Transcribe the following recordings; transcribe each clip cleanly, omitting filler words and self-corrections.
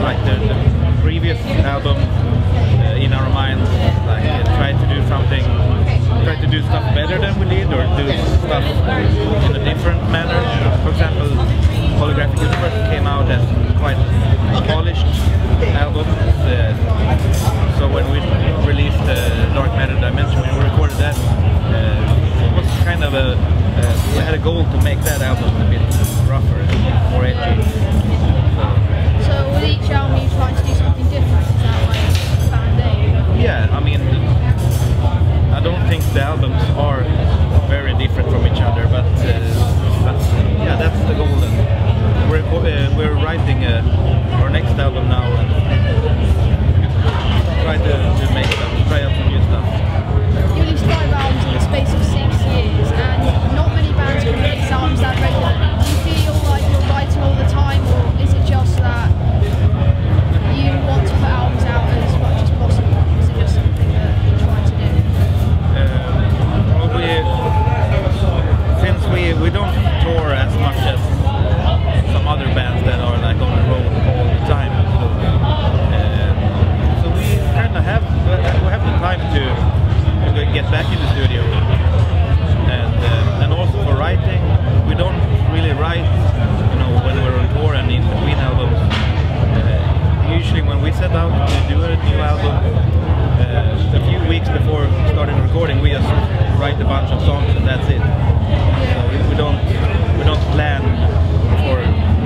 like the previous album in our minds, like try to do stuff better than we did, or do stuff in a different manner. For example, Holographic Universe came out as quite polished album. So when we released Dark Matter Dimension, when we recorded that, it was kind of we had a goal to make that album a bit rougher and more edgy. So with each album you try to do something different, is that like Band Aid? Yeah, I mean, I don't think the albums are very different from each other, but yeah, that's the goal. We're writing our next album now, and try out some new stuff. You released 5 albums in the space of 6 years, and not many bands can release albums that regularly. Do you feel like you're writing all the time, or is it just that you want to put albums out as much as possible? Is it just something that you try to do? Since we don't tour as much as some other bands that are like on the road all the time, so we kind of have the time to get back in the studio, and also for writing, we don't really write, when we're on tour and in between albums. Usually when we set out to do a new album, a few weeks before starting recording, we just write a bunch of songs and that's it. So we don't plan for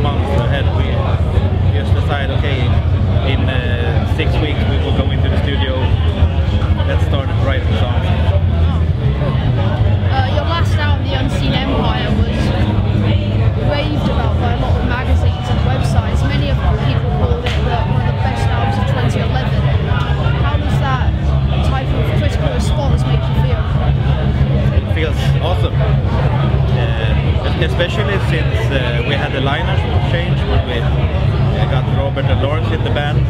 months ahead. We just decide, okay, in 6 weeks we will go into the studio. Let's start writing songs. Your last album, The Unseen Empire, was raved about by a lot of magazines and websites. Many of people called it one of the best albums of 2011. How does that type of critical response make you feel? It feels awesome. Especially since we had the lineup change when we got Robert and Lawrence in the band.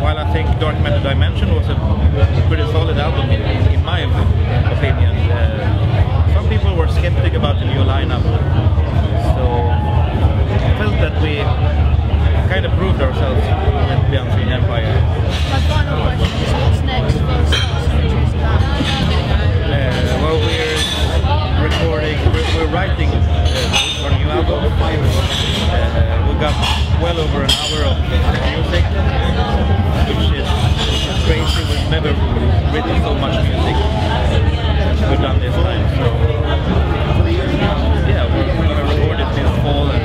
While I think Dark Matter Dimension was a pretty solid album in my opinion, some people were skeptic about the new lineup. So I felt that we kind of proved ourselves with the Unseen Empire. My final question is, what's next for Symmetry's band? Well, we're writing our new album. We got well over an hour of music, which is crazy. We've never written so much music as we've done this time. So yeah, we're gonna record it this fall, and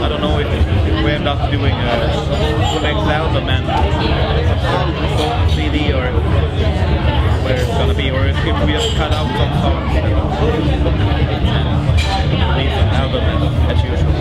I don't know if we end up doing a next album and some sort of phone CD, or where it's gonna be, or if we just cut out some songs and release an album as usual.